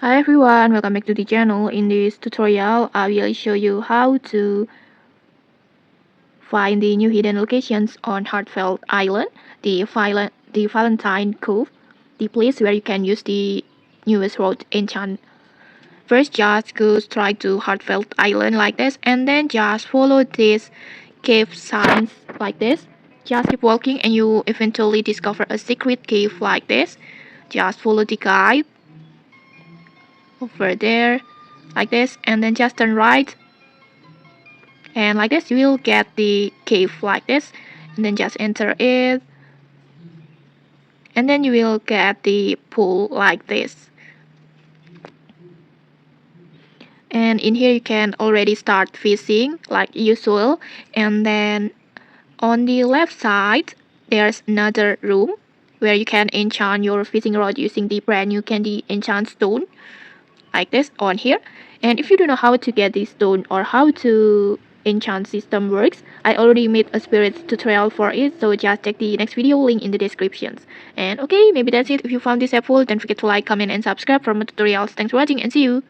Hi everyone, welcome back to the channel. In this tutorial, I will show you how to find the new hidden locations on Heartfeld Island, the Valentine Cove, the place where you can use the newest road Enchant. First, just go straight to Heartfeld Island like this, and then just follow these cave signs like this. Just keep walking and you eventually discover a secret cave like this. Just follow the guide over there like this, and then just turn right, and like this you will get the cave like this, and then just enter it, and then you will get the pool like this. And in here you can already start fishing like usual, and then on the left side there's another room where you can enchant your fishing rod using the brand new candy enchant stone like this on here. And if you don't know how to get this stone or how to enchant system works, I already made a spirit tutorial for it, so just check the next video link in the descriptions. And okay, maybe that's it. If you found this helpful, don't forget to like, comment and subscribe for more tutorials. Thanks for watching and see you.